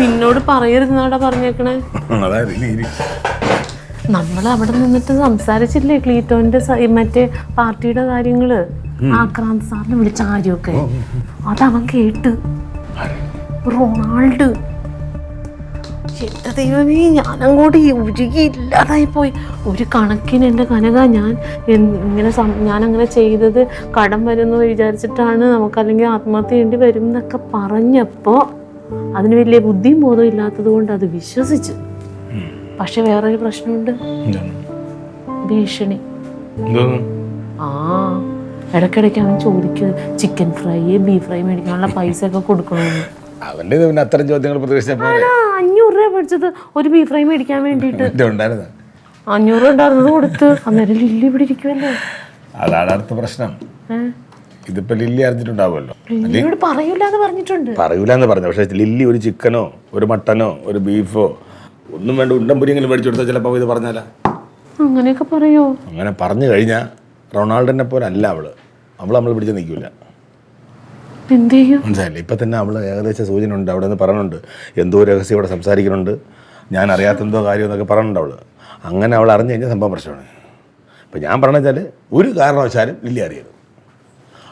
നിന്നോട് പറയരുതെന്നാടാ പറഞ്ഞേക്കണേ. നമ്മൾ അവിടെ നിന്നിട്ട് സംസാരിച്ചില്ലേ ക്ലീറ്റോന്റെ മറ്റേ പാർട്ടിയുടെ കാര്യങ്ങള്, ആക്രാന്ത് സാറിനെ വിളിച്ച കാര്യമൊക്കെ. അതവൻ കേട്ട്. റൊണാൾഡ്. എന്റെ ദൈവമേ, ഞാനങ്ങോട്ട് ഉരുകി ഇല്ലാതായി പോയി. ഒരു കണക്കിന് എൻ്റെ കനക, ഞാനങ്ങനെ ചെയ്തത് കടം വരുമെന്ന് വിചാരിച്ചിട്ടാണ്, നമുക്കല്ലെങ്കിൽ ആത്മഹത്യ ചെയ്യേണ്ടി വരും എന്നൊക്കെ പറഞ്ഞപ്പോൾ അതിന് വലിയ ബുദ്ധിയും ബോധവും ഇല്ലാത്തത് കൊണ്ട് അത് വിശ്വസിച്ചു. പക്ഷെ വേറൊരു പ്രശ്നമുണ്ട്, ഭീഷണി. ഇടയ്ക്കിടയ്ക്ക് അവൻ ചോദിക്കുക ചിക്കൻ ഫ്രൈ, ബീഫ് ഫ്രൈ മേടിക്കാനുള്ള പൈസ ഒക്കെ കൊടുക്കണമെന്ന്. 500 രൂപ മേടിച്ചത് ഒരു ബീഫ് ഫ്രൈ മേടിക്കാൻ വേണ്ടിട്ട്. 500 ഉണ്ടായിരുന്നത് കൊടുത്ത്. അന്നേരം ലില്ലി ഇവിടെ ഇരിക്കുമല്ലോ. അതാണ് അടുത്ത പ്രശ്നം. ഇതിപ്പോ ലില്ലി അറിഞ്ഞിട്ടുണ്ടാവുമല്ലോ. ലില്ലിയോട് പറയൂലെന്ന് പറഞ്ഞിട്ടുണ്ട്. പറയൂലെന്ന് പറഞ്ഞു. പക്ഷെ ലില്ലി ഒരു ചിക്കനോ ഒരു മട്ടനോ ഒരു ബീഫോ ഒന്നും വേണ്ട ഉണ്ടംപുരിയെങ്കിലും മേടിച്ചു കൊടുത്താൽ ചിലപ്പോൾ ഇത് പറഞ്ഞാല. അങ്ങനെയൊക്കെ പറയോ? അങ്ങനെ പറഞ്ഞു കഴിഞ്ഞാൽ റൊണാൾഡോനെ പോലെ അല്ല അവള് നമ്മൾ പിടിച്ച് നിൽക്കില്ല. എന്ത് ചെയ്യും മനസ്സിലായില്ലേ? ഇപ്പം തന്നെ അവൾ ഏകദേശം സൂചന ഉണ്ട്. അവിടെ നിന്ന് പറയുന്നുണ്ട് എന്തോ രഹസ്യം ഇവിടെ സംസാരിക്കുന്നുണ്ട്, ഞാൻ അറിയാത്തെന്തോ കാര്യം എന്നൊക്കെ പറയുന്നുണ്ട് അവൾ. അങ്ങനെ അവൾ അറിഞ്ഞു കഴിഞ്ഞാൽ സംഭവം പ്രശ്നമാണ്. ഇപ്പം ഞാൻ പറഞ്ഞു വെച്ചാൽ ഒരു കാരണവശാലും ലില്ലി അറിയരുത്.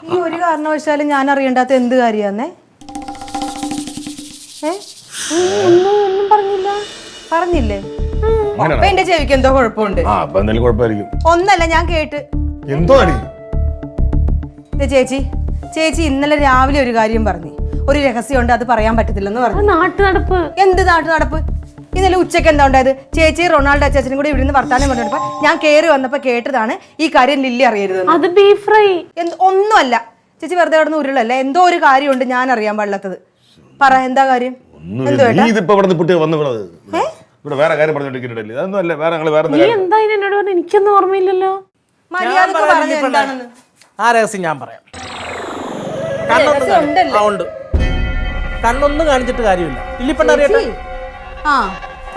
ഈ ഒരു കാരണവശാലും ഞാൻ അറിയണ്ടാത്ത എന്ത് കാര്യാന്നേ? ഒന്നും പറഞ്ഞില്ല. പറഞ്ഞില്ലേ? എന്റെ ചെവിക്ക് എന്തോ കുഴപ്പമുണ്ട്. എന്തെങ്കിലും കുഴപ്പമായിരിക്കും. ഒന്നല്ല, ഞാൻ കേട്ട്. എന്തോ ചേച്ചി ഇന്നലെ രാവിലെ ഒരു കാര്യം പറഞ്ഞു, ഒരു രഹസ്യമുണ്ട്, അത് പറയാൻ പറ്റത്തില്ലെന്ന് പറഞ്ഞു. നാട്ടു നടപ്പ്. എന്ത് നാട്ടു നടപ്പ്? ഇന്നലെ ഉച്ചയ്ക്ക് എന്താ ഉണ്ടായത്? ചേച്ചി റൊണാൾഡോ അച്ചാച്ചനും കൂടി ഇവിടുന്ന് വർത്താനം പറഞ്ഞപ്പോ ഞാൻ കയറി വന്നപ്പോ കേട്ടതാണ് ഈ കാര്യം ലില്ലി അറിയരുത്. അത് ബീഫ് ഫ്രൈ ഒന്നുമല്ല ചേച്ചി, വെറുതെ കിടന്ന് ഉരുളല്ല. എന്തോ ഒരു കാര്യമുണ്ട് ഞാൻ അറിയാൻ പാടില്ലാത്തത്. പറ, എന്താ കാര്യം? എനിക്കൊന്നും ഓർമ്മയില്ലല്ലോ. മര്യാദക്ക് പറഞ്ഞു എന്താണെന്ന്. ആ രഹസ്യം ഞാൻ പറയാം. കണ്ണൊന്നും കാണിച്ചിട്ട് കാര്യമില്ല. ലില്ലിപ്പണ്ണ അറിയട്ടെ,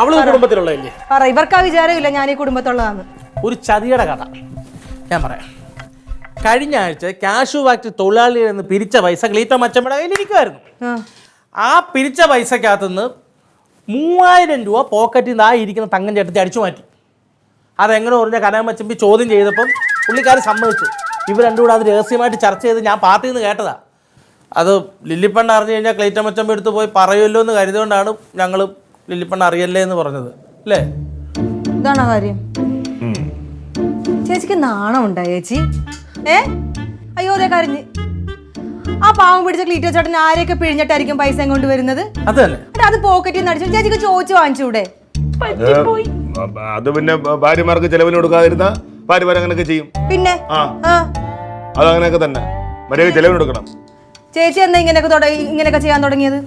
അവള് കുടുംബത്തിലുള്ളതല്ലേ. പറ, ഇവർക്ക് ആ വിചാരമില്ല ഞാൻ ഈ കുടുംബത്തുള്ളതാണ്. ഒരു ചതിയുടെ കഥ ഞാൻ പറയാം. കഴിഞ്ഞ ആഴ്ച കാഷ്യൂ ഫാക്ടറി തൊഴിലാളിയിൽ നിന്ന് പിരിച്ച പൈസ ക്ലീറ്റോ മച്ചമ്മയുടെ കയ്യിലിരിക്കുമായിരുന്നു. ആ പിരിച്ച പൈസക്കകത്തുനിന്ന് 3000 രൂപ പോക്കറ്റിൽ നിന്ന് ആ ഇരിക്കുന്ന തങ്കം ചേട്ടത്തി അടിച്ചു മാറ്റി. അതെങ്ങനെ പറഞ്ഞ കനകമച്ചമ്പി ചോദ്യം ചെയ്തപ്പം പുള്ളിക്കാർ സമ്മതിച്ചു. ഇവർ രണ്ടും കൂടെ അത് രഹസ്യമായിട്ട് ചർച്ച ചെയ്ത് ഞാൻ പാർട്ടിയിൽ നിന്ന് കേട്ടതാ. അത് ലില്ലിപ്പണ്ണ അറിഞ്ഞു കഴിഞ്ഞാൽ ക്ലീറ്റോ മച്ചമ്പി എടുത്ത് പോയി പറയുമല്ലോ എന്ന് കരുതുകൊണ്ടാണ് ഞങ്ങൾ ലില്ലിപ്പണ്ണ അറിയല്ലേ എന്ന് പറഞ്ഞത്. അല്ലേ? ഇതാണോ കാര്യം? ചേച്ചിക്ക് നാണം ഉണ്ടാ ചേച്ചി? അയ്യോ, അതേ കരഞ്ഞ്. ആ പാവം പിടിച്ച ക്ലീറ്റോ ചേട്ടൻ ആരെയൊക്കെ പിഴിഞ്ഞിട്ടായിരിക്കും പൈസ കൊണ്ട് വരുന്നത്? അത് പോക്കറ്റിൽ നിന്ന് അടിച്ചു. ചേച്ചിക്ക് ചോദിച്ചു വാങ്ങിച്ചൂടെ? അത് പിന്നെ ഭാര്യമാർക്ക് ചെലവിന് കൊടുക്കാതിരുന്ന ഭാര്യമാർ അങ്ങനെയൊക്കെ ചെയ്യും. പിന്നെ അതങ്ങനെയൊക്കെ തന്നെ മര്യാദ ചെലവിന് കൊടുക്കണം. ചേച്ചി എന്താ ഇങ്ങനെയൊക്കെ ചെയ്യാൻ തുടങ്ങിയത്?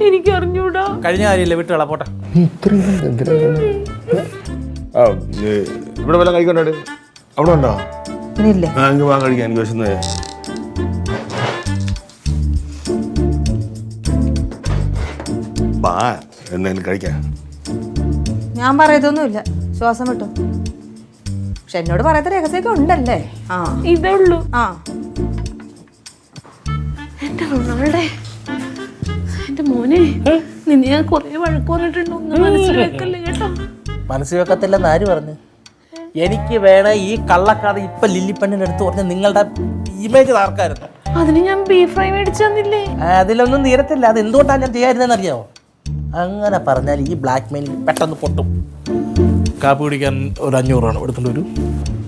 എനിക്ക് അറിഞ്ഞൂടാ. കഴിഞ്ഞ കാര്യമില്ല, വിട്ടുകള പോട്ടെ. ഇവിടെ വല്ല കഴിക്കണ്ടോ? അവിടെ ഉണ്ടോ? വാ കഴിക്കാൻ. എനിക്ക് വിശന്നേ. എന്തെങ്കിലും കഴിക്കാൻ. ഞാൻ പറയതൊന്നുമില്ല, ശ്വാസം വിട്ടോ. പക്ഷെ എന്നോട് പറയാത്ത രഹസ്യമൊക്കെ ഉണ്ടല്ലേ? ഇതേ ഉള്ളൂ. എന്റെ റൊണാൾഡേ, എന്റെ മോനെ, നിന്നെ ഞാൻ കുറെ വഴക്ക് പറഞ്ഞിട്ടുണ്ട്. മനസ്സിൽ വെക്കല്ലേ കേട്ടോ. മനസ്സിൽ വെക്കത്തില്ലെന്ന് ആര് പറഞ്ഞു? എനിക്ക് വേണ ഈ കള്ളക്കഥ ഇപ്പൊ ലില്ലിപ്പണ്ണിന്റെ അടുത്ത് പറഞ്ഞ നിങ്ങളുടെ ഇമേജ് താർക്കായിരുന്നു. അതിന് ഞാൻ ബീഫ് ഫ്രൈ മേടിച്ചു തന്നില്ലേ? അതിലൊന്നും തീരത്തില്ല. അത് എന്തുകൊണ്ടാണ് ഞാൻ ചെയ്യാതിരുന്നതെന്ന് അറിയാമോ? അങ്ങനെ പറഞ്ഞാൽ ഈ ബ്ലാക്ക് മെയിൽ പെട്ടെന്ന് പൊട്ടും. കാപ്പി കുടിക്കാൻ ഒരു 500 എടുക്കേണ്ടി വരും.